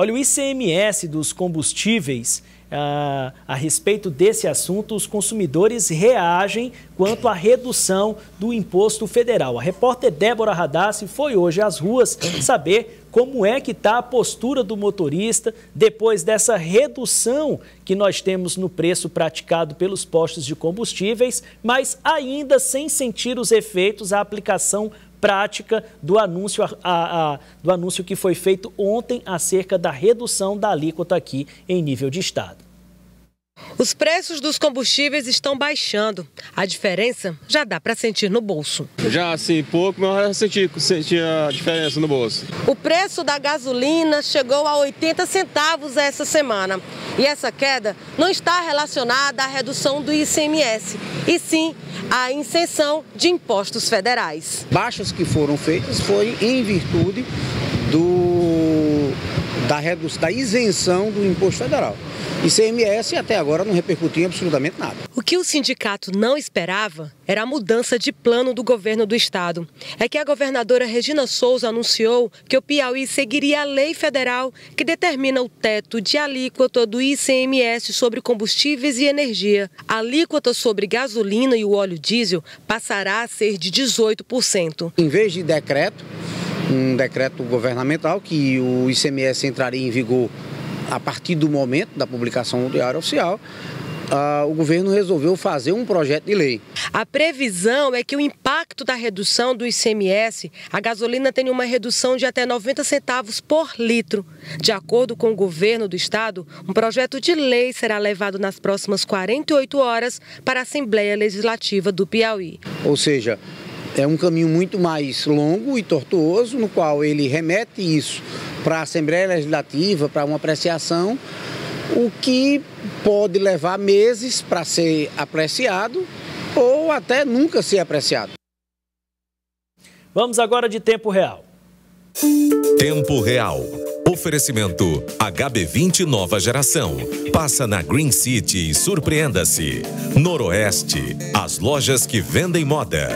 Olha, o ICMS dos combustíveis, a respeito desse assunto, os consumidores reagem quanto à redução do imposto federal. A repórter Débora Radassi foi hoje às ruas saber como é que está a postura do motorista depois dessa redução que nós temos no preço praticado pelos postos de combustíveis, mas ainda sem sentir os efeitos, a aplicação prática do anúncio, do anúncio que foi feito ontem acerca da redução da alíquota aqui em nível de estado. Os preços dos combustíveis estão baixando. A diferença já dá para sentir no bolso. Já assim, pouco, mas eu senti a diferença no bolso. O preço da gasolina chegou a 80 centavos essa semana. E essa queda não está relacionada à redução do ICMS, e sim à isenção de impostos federais. Baixas que foram feitas foi em virtude da isenção do imposto federal. ICMS até agora não repercutiu em absolutamente nada. O que o sindicato não esperava era a mudança de plano do governo do estado. É que a governadora Regina Souza anunciou que o Piauí seguiria a lei federal que determina o teto de alíquota do ICMS sobre combustíveis e energia. A alíquota sobre gasolina e o óleo diesel passará a ser de 18%. Em vez de decreto, um decreto governamental que o ICMS entraria em vigor a partir do momento da publicação do Diário Oficial, o governo resolveu fazer um projeto de lei. A previsão é que o impacto da redução do ICMS, a gasolina tenha uma redução de até 90 centavos por litro. De acordo com o governo do estado, um projeto de lei será levado nas próximas 48 horas para a Assembleia Legislativa do Piauí. Ou seja, é um caminho muito mais longo e tortuoso, no qual ele remete isso para a Assembleia Legislativa, para uma apreciação, o que pode levar meses para ser apreciado ou até nunca ser apreciado. Vamos agora de tempo real. Tempo real. Oferecimento HB20 nova geração. Passa na Green City e surpreenda-se. Noroeste, as lojas que vendem moda.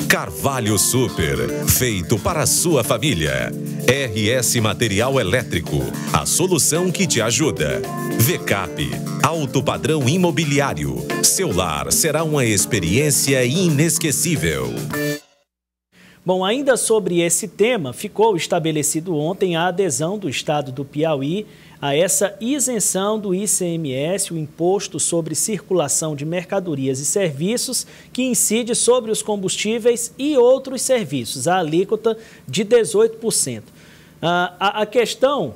Carvalho Super, feito para a sua família. RS Material Elétrico, a solução que te ajuda. VCAP, alto padrão imobiliário. Seu lar será uma experiência inesquecível. Bom, ainda sobre esse tema, ficou estabelecido ontem a adesão do estado do Piauí a essa isenção do ICMS, o Imposto sobre Circulação de Mercadorias e Serviços, que incide sobre os combustíveis e outros serviços, a alíquota de 18%. A questão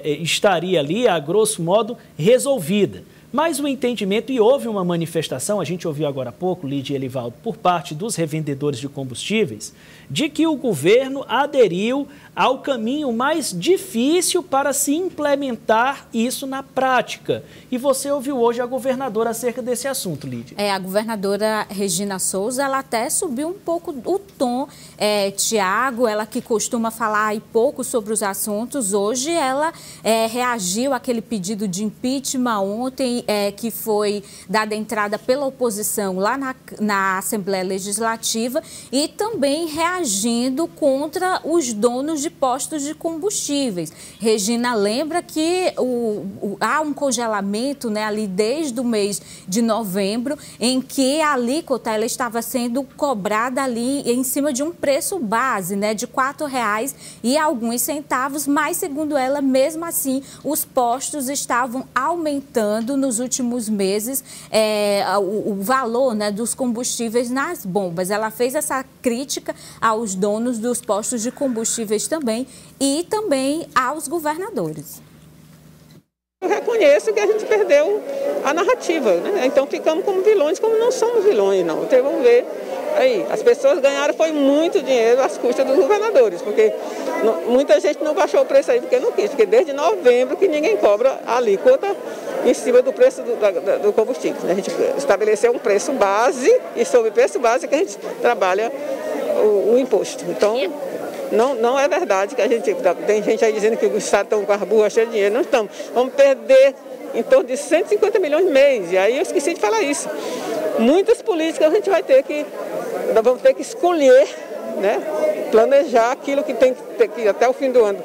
estaria ali, a grosso modo, resolvida. Mas o entendimento, e houve uma manifestação, a gente ouviu agora há pouco, Lídia e Elivaldo, por parte dos revendedores de combustíveis, de que o governo aderiu ao caminho mais difícil para se implementar isso na prática. E você ouviu hoje a governadora acerca desse assunto, Lídia. A governadora Regina Souza, ela até subiu um pouco o tom. Tiago, ela que costuma falar aí pouco sobre os assuntos, hoje ela reagiu àquele pedido de impeachment ontem, que foi dada entrada pela oposição lá na Assembleia Legislativa, e também reagindo contra os donos de postos de combustíveis. Regina lembra que há um congelamento, né, ali desde o mês de novembro, em que a alíquota ela estava sendo cobrada ali em cima de um preço base, né, de R$ 4,00 e alguns centavos, mas segundo ela, mesmo assim, os postos estavam aumentando nos últimos meses o valor, né, dos combustíveis nas bombas. Ela fez essa crítica aos donos dos postos de combustíveis também e também aos governadores. Eu reconheço que a gente perdeu a narrativa, né? Então ficamos como vilões, como não somos vilões, não. Então vamos ver aí, as pessoas ganharam foi muito dinheiro às custas dos governadores, porque muita gente não baixou o preço aí porque não quis, porque desde novembro que ninguém cobra a alíquota em cima do preço do combustível. A gente estabeleceu um preço base e sobre o preço base que a gente trabalha o imposto. Então, não é verdade que tem gente aí dizendo que o Estado está com as burras cheias de dinheiro. Não estamos. Vamos perder em torno de 150 milhões de mês. E aí eu esqueci de falar isso. Muitas políticas a gente nós vamos ter que escolher, né, planejar aquilo que tem que até o fim do ano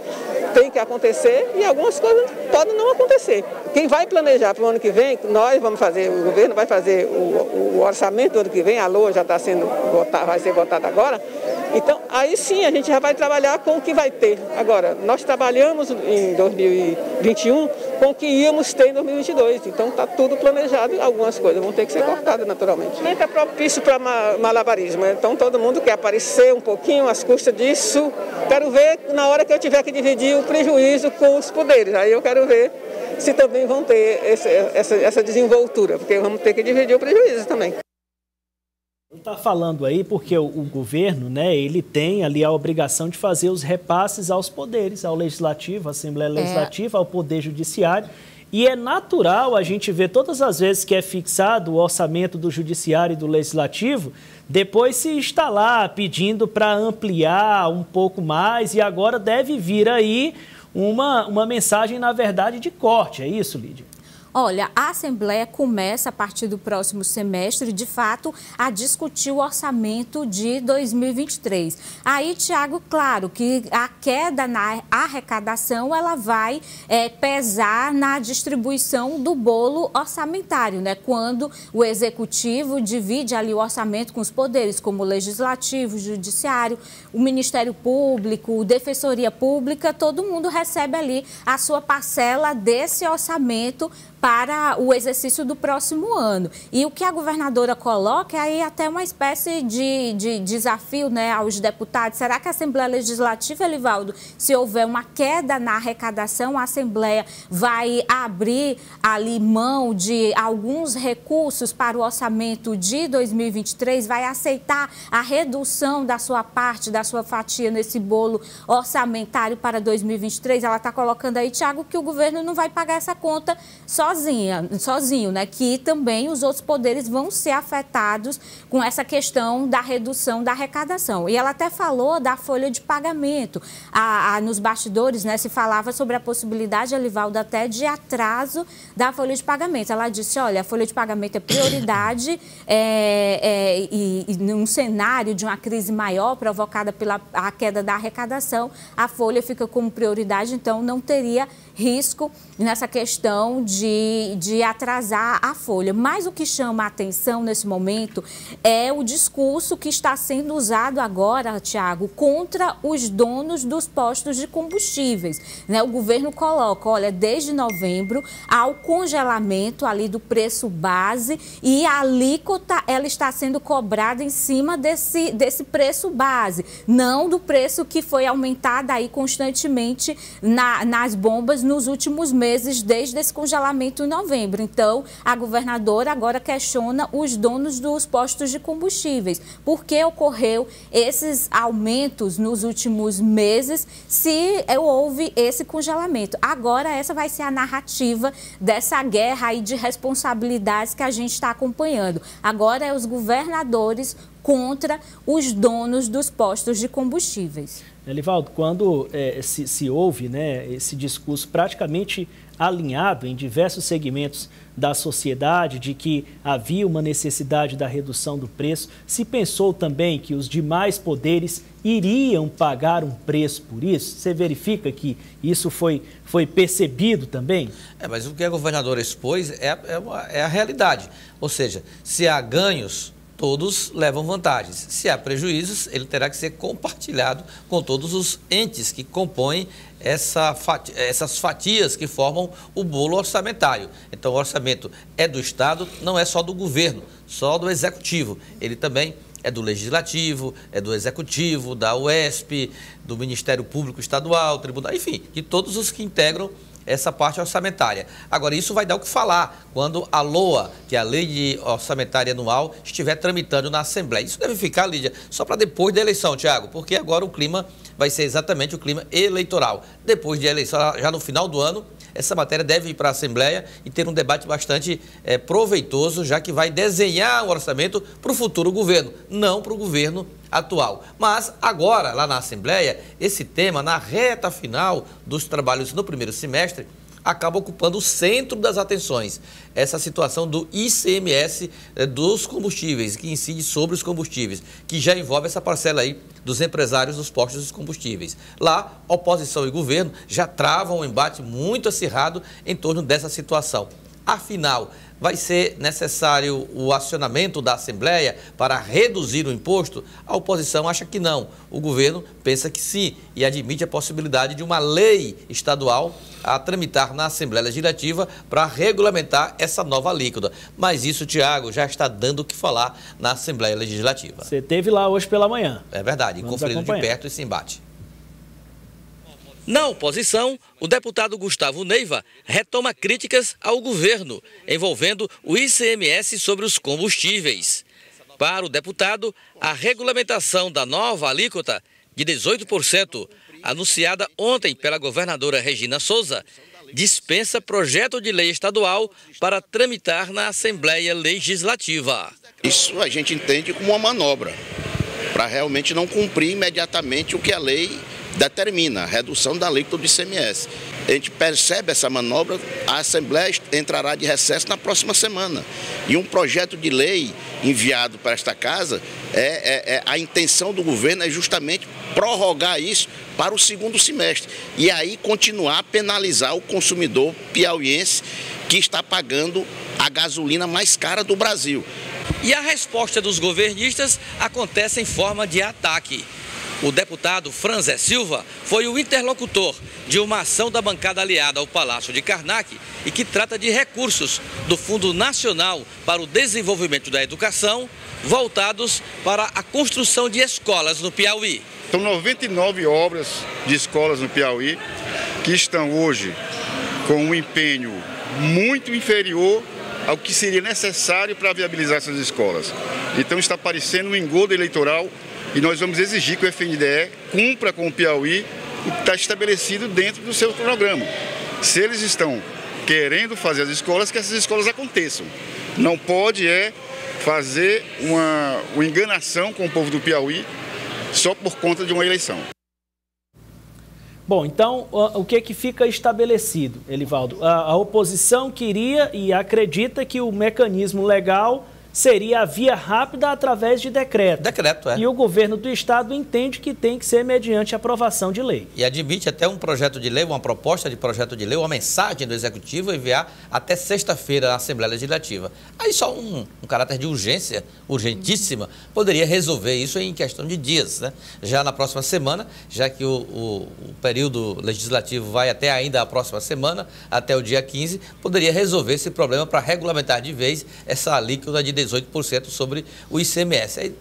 tem que acontecer e algumas coisas podem não acontecer. Quem vai planejar para o ano que vem, nós vamos fazer, o governo vai fazer o orçamento do ano que vem, a LOA já está sendo votada, vai ser votada agora. Então, aí sim a gente já vai trabalhar com o que vai ter. Agora, nós trabalhamos em 2021 com o que íamos ter em 2022. Então, está tudo planejado e algumas coisas vão ter que ser cortadas naturalmente. Não é propício para malabarismo. Então, todo mundo quer aparecer um pouquinho às custas disso. Quero ver na hora que eu tiver que dividir o prejuízo com os poderes. Aí eu quero ver se também vão ter essa desenvoltura, porque vamos ter que dividir o prejuízo também. Está falando aí porque o governo, né, ele tem ali a obrigação de fazer os repasses aos poderes, ao Legislativo, à Assembleia Legislativa, ao Poder Judiciário. E é natural a gente ver todas as vezes que é fixado o orçamento do Judiciário e do Legislativo, depois se está lá pedindo para ampliar um pouco mais e agora deve vir aí uma mensagem, na verdade, de corte. É isso, Lídia? Olha, a Assembleia começa a partir do próximo semestre, de fato, a discutir o orçamento de 2023. Aí, Tiago, claro que a queda na arrecadação, ela vai pesar na distribuição do bolo orçamentário, né? Quando o Executivo divide ali o orçamento com os poderes, como o Legislativo, o Judiciário, o Ministério Público, Defensoria Pública, todo mundo recebe ali a sua parcela desse orçamento para o exercício do próximo ano. E o que a governadora coloca é aí até uma espécie de desafio, né, aos deputados. Será que a Assembleia Legislativa, Elivaldo, se houver uma queda na arrecadação, a Assembleia vai abrir ali mão de alguns recursos para o orçamento de 2023, vai aceitar a redução da sua parte, da sua fatia nesse bolo orçamentário para 2023? Ela está colocando aí, Tiago, que o governo não vai pagar essa conta sozinho, né? Que também os outros poderes vão ser afetados com essa questão da redução da arrecadação. E ela até falou da folha de pagamento. Nos bastidores, né, se falava sobre a possibilidade, Elivaldo, até de atraso da folha de pagamento. Ela disse, olha, a folha de pagamento é prioridade e num cenário de uma crise maior provocada pela queda da arrecadação, a folha fica como prioridade, então não teria risco nessa questão de atrasar a folha. Mas o que chama a atenção nesse momento é o discurso que está sendo usado agora, Tiago, contra os donos dos postos de combustíveis, né? O governo coloca, olha, desde novembro há o congelamento ali do preço base e a alíquota ela está sendo cobrada em cima desse preço base, não do preço que foi aumentado aí constantemente nas bombas nos últimos meses, desde esse congelamento em novembro. Então, a governadora agora questiona os donos dos postos de combustíveis. Por que ocorreu esses aumentos nos últimos meses se houve esse congelamento? Agora, essa vai ser a narrativa dessa guerra aí de responsabilidades que a gente está acompanhando. Agora, é os governadores contra os donos dos postos de combustíveis. Elivaldo, quando se ouve, né, esse discurso praticamente alinhado em diversos segmentos da sociedade de que havia uma necessidade da redução do preço, se pensou também que os demais poderes iriam pagar um preço por isso? Você verifica que isso foi percebido também? Mas o que a governadora expôs é a realidade. Ou seja, se há ganhos, todos levam vantagens. Se há prejuízos, ele terá que ser compartilhado com todos os entes que compõem essas fatias que formam o bolo orçamentário. Então, o orçamento é do Estado, não é só do governo, só do Executivo. Ele também é do Legislativo, é do Executivo, da UESP, do Ministério Público Estadual, Tribunal, enfim, de todos os que integram essa parte orçamentária. Agora, isso vai dar o que falar quando a LOA, que é a Lei Orçamentária Anual, estiver tramitando na Assembleia. Isso deve ficar, Lídia, só para depois da eleição, Tiago, porque agora o clima vai ser exatamente o clima eleitoral. Depois da eleição, já no final do ano, essa matéria deve ir para a Assembleia e ter um debate bastante proveitoso, já que vai desenhar o orçamento para o futuro governo, não para o governo atual. Mas agora, lá na Assembleia, esse tema, na reta final dos trabalhos no primeiro semestre, acaba ocupando o centro das atenções. Essa situação do ICMS dos combustíveis, que incide sobre os combustíveis, que já envolve essa parcela aí dos empresários dos postos dos combustíveis. Lá, oposição e governo já travam um embate muito acirrado em torno dessa situação. Afinal, vai ser necessário o acionamento da Assembleia para reduzir o imposto? A oposição acha que não. O governo pensa que sim e admite a possibilidade de uma lei estadual a tramitar na Assembleia Legislativa para regulamentar essa nova alíquota. Mas isso, Tiago, já está dando o que falar na Assembleia Legislativa. Você esteve lá hoje pela manhã. É verdade, conferindo de perto esse embate. Na oposição, o deputado Gustavo Neiva retoma críticas ao governo, envolvendo o ICMS sobre os combustíveis. Para o deputado, a regulamentação da nova alíquota de 18%, anunciada ontem pela governadora Regina Souza, dispensa projeto de lei estadual para tramitar na Assembleia Legislativa. Isso a gente entende como uma manobra, para realmente não cumprir imediatamente o que a lei determina, a redução da alíquota do ICMS. A gente percebe essa manobra, a Assembleia entrará de recesso na próxima semana. E um projeto de lei enviado para esta casa, a intenção do governo é justamente prorrogar isso para o segundo semestre. E aí continuar a penalizar o consumidor piauiense que está pagando a gasolina mais cara do Brasil. E a resposta dos governistas acontece em forma de ataque. O deputado Franzé Silva foi o interlocutor de uma ação da bancada aliada ao Palácio de Karnak e que trata de recursos do Fundo Nacional para o Desenvolvimento da Educação, voltados para a construção de escolas no Piauí. São 99 obras de escolas no Piauí que estão hoje com um empenho muito inferior ao que seria necessário para viabilizar essas escolas. Então está parecendo um engodo eleitoral. E nós vamos exigir que o FNDE cumpra com o Piauí o que está estabelecido dentro do seu programa. Se eles estão querendo fazer as escolas, que essas escolas aconteçam. Não pode fazer uma enganação com o povo do Piauí só por conta de uma eleição. Bom, então, o que fica estabelecido, Elivaldo? A oposição queria e acredita que o mecanismo legal seria a via rápida através de decreto. Decreto, é. E o governo do estado entende que tem que ser mediante aprovação de lei. E admite até um projeto de lei, uma proposta de projeto de lei, uma mensagem do Executivo enviar até sexta-feira à Assembleia Legislativa. Aí só um caráter de urgência, urgentíssima, poderia resolver isso em questão de dias, né? Já na próxima semana, já que o período legislativo vai até ainda a próxima semana, até o dia 15, poderia resolver esse problema para regulamentar de vez essa alíquota de 18% sobre o ICMS. Aí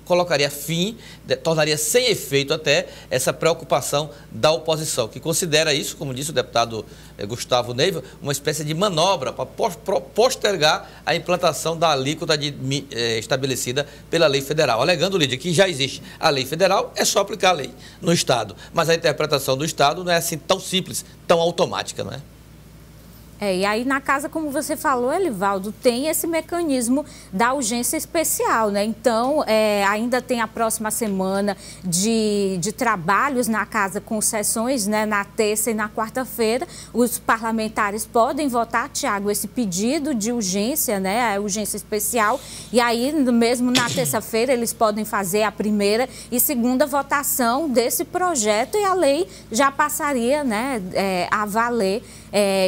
colocaria fim, tornaria sem efeito até essa preocupação da oposição, que considera isso, como disse o deputado Gustavo Neiva, uma espécie de manobra para postergar a implantação da alíquota estabelecida pela lei federal, alegando, Lídia, que já existe a lei federal, é só aplicar a lei no Estado. Mas a interpretação do Estado não é assim tão simples, tão automática, não é? E aí na casa, como você falou, Elivaldo, tem esse mecanismo da urgência especial, né? Então, ainda tem a próxima semana de trabalhos na casa com sessões, né? Na terça e na quarta-feira. Os parlamentares podem votar, Tiago, esse pedido de urgência, né? A urgência especial. E aí, mesmo na terça-feira, eles podem fazer a primeira e segunda votação desse projeto e a lei já passaria, né? A valer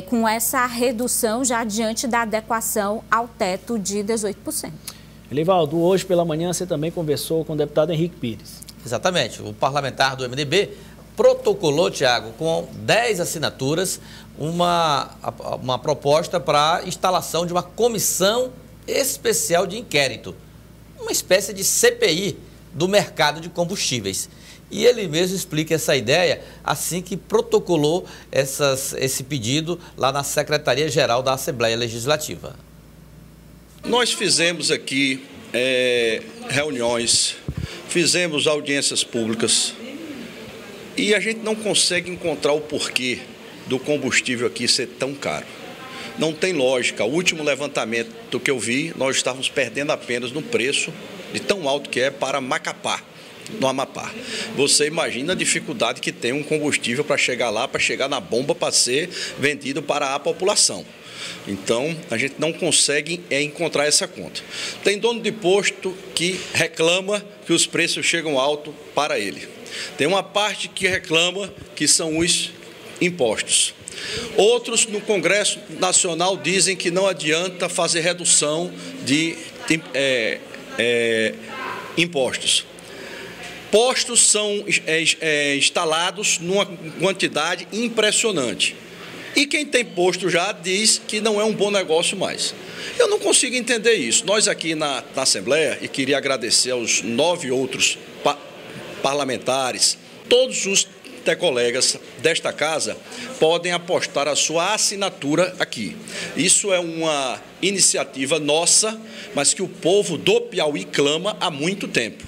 com essa redução já diante da adequação ao teto de 18%. Elivaldo, hoje pela manhã você também conversou com o deputado Henrique Pires. Exatamente. O parlamentar do MDB protocolou, Tiago, com 10 assinaturas, uma proposta para a instalação de uma comissão especial de inquérito, uma espécie de CPI do mercado de combustíveis. E ele mesmo explica essa ideia assim que protocolou esse pedido lá na Secretaria-Geral da Assembleia Legislativa. Nós fizemos aqui reuniões, fizemos audiências públicas e a gente não consegue encontrar o porquê do combustível aqui ser tão caro. Não tem lógica. O último levantamento que eu vi, nós estávamos perdendo apenas no preço de tão alto que é para Macapá. no Amapá. Você imagina a dificuldade que tem um combustível para chegar lá, para chegar na bomba, para ser vendido para a população. Então, a gente não consegue encontrar essa conta. Tem dono de posto que reclama que os preços chegam alto para ele. Tem uma parte que reclama que são os impostos. Outros no Congresso Nacional dizem que não adianta fazer redução de impostos. Postos são instalados numa quantidade impressionante. E quem tem posto já diz que não é um bom negócio mais. Eu não consigo entender isso. Nós aqui na Assembleia, e queria agradecer aos 9 outros parlamentares, todos os colegas desta casa podem apostar a sua assinatura aqui. Isso é uma iniciativa nossa, mas que o povo do Piauí clama há muito tempo.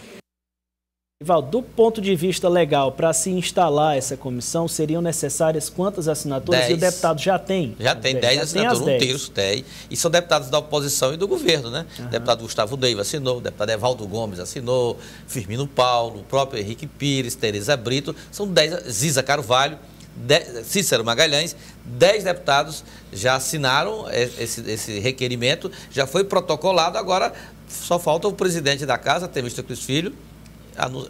Ivaldo, do ponto de vista legal, para se instalar essa comissão, seriam necessárias quantas assinaturas? 10. E o deputado já tem? Já tem 10 assinaturas, 1 terço tem. E são deputados da oposição e do governo, né? O deputado Gustavo Neiva assinou, o deputado Evaldo Gomes assinou, Firmino Paulo, o próprio Henrique Pires, Tereza Brito, são 10, Ziza Carvalho, Cícero Magalhães, 10 deputados já assinaram esse requerimento, já foi protocolado, agora só falta o presidente da casa, Temístocles Filho,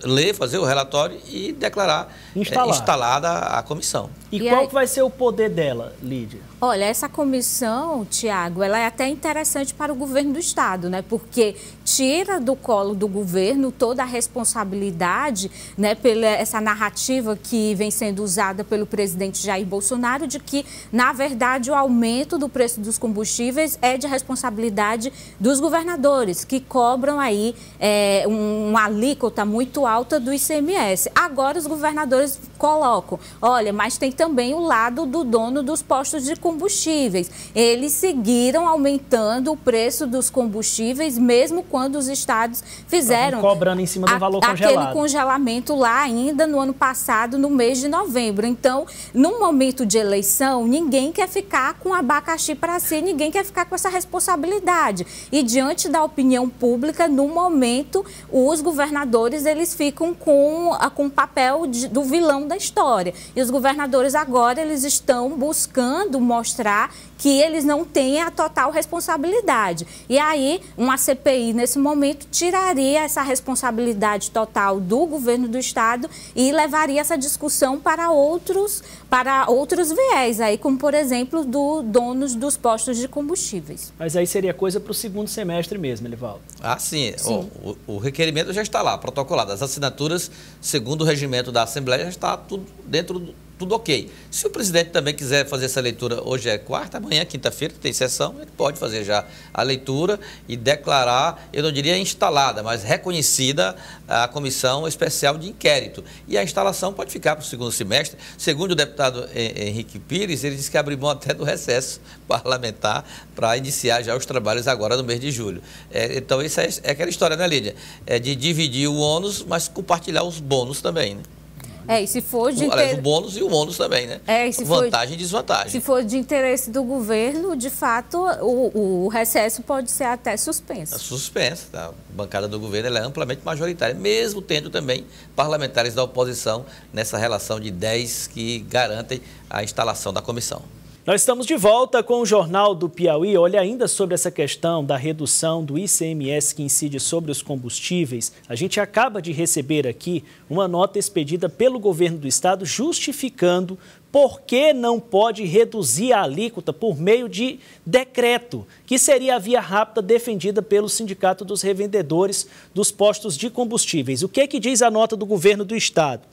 ler, fazer o relatório e declarar instalada a comissão. E qual vai ser o poder dela, Lídia? Olha, essa comissão, Tiago, ela é até interessante para o governo do estado, né? Porque tira do colo do governo toda a responsabilidade, né, pela essa narrativa que vem sendo usada pelo presidente Jair Bolsonaro de que, na verdade, o aumento do preço dos combustíveis é de responsabilidade dos governadores, que cobram aí uma alíquota muito alta do ICMS. Agora os governadores colocam, olha, mas tem também o lado do dono dos postos de combustíveis. Eles seguiram aumentando o preço dos combustíveis, mesmo quando os estados fizeram cobrando em cima do valor congelado. Aquele congelamento lá ainda no ano passado, no mês de novembro. Então, num momento de eleição, ninguém quer ficar com abacaxi para si, ninguém quer ficar com essa responsabilidade. E diante da opinião pública, no momento, os governadores eles ficam com o papel do vilão da história. E os governadores agora eles estão buscando mostrar que eles não têm a total responsabilidade. E aí, uma CPI, nesse momento, tiraria essa responsabilidade total do governo do estado e levaria essa discussão para outros viés, aí, como, por exemplo, donos dos postos de combustíveis. Mas aí seria coisa para o segundo semestre mesmo, Elivaldo. Ah, sim. O requerimento já está lá, protocolado. As assinaturas, segundo o regimento da Assembleia, já está tudo dentro tudo ok. Se o presidente também quiser fazer essa leitura, hoje é quarta, amanhã, quinta-feira, tem sessão, ele pode fazer já a leitura e declarar, eu não diria instalada, mas reconhecida a comissão especial de inquérito. E a instalação pode ficar para o segundo semestre. Segundo o deputado Henrique Pires, ele disse que abriu mão até do recesso parlamentar para iniciar já os trabalhos agora no mês de julho. Então, isso é aquela história, né, Lídia? É de dividir o ônus, mas compartilhar os bônus também, né? E se for de Aliás, o bônus e o ônus também, né? Vantagem e desvantagem. Se for de interesse do governo, de fato, o recesso pode ser até suspenso. Suspenso. A bancada do governo ela é amplamente majoritária, mesmo tendo também parlamentares da oposição nessa relação de 10 que garantem a instalação da comissão. Nós estamos de volta com o Jornal do Piauí. Olha, ainda sobre essa questão da redução do ICMS que incide sobre os combustíveis, a gente acaba de receber aqui uma nota expedida pelo governo do estado justificando por que não pode reduzir a alíquota por meio de decreto, que seria a via rápida defendida pelo Sindicato dos Revendedores dos Postos de Combustíveis. O que é que diz a nota do governo do estado?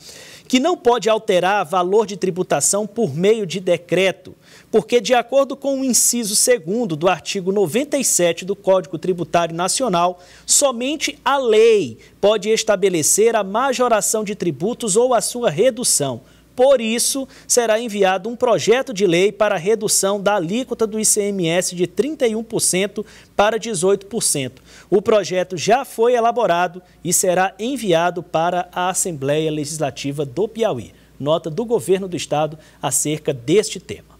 Que não pode alterar valor de tributação por meio de decreto, porque, de acordo com o inciso 2º do artigo 97 do Código Tributário Nacional, somente a lei pode estabelecer a majoração de tributos ou a sua redução. Por isso, será enviado um projeto de lei para a redução da alíquota do ICMS de 31% para 18%. O projeto já foi elaborado e será enviado para a Assembleia Legislativa do Piauí. Nota do governo do estado acerca deste tema.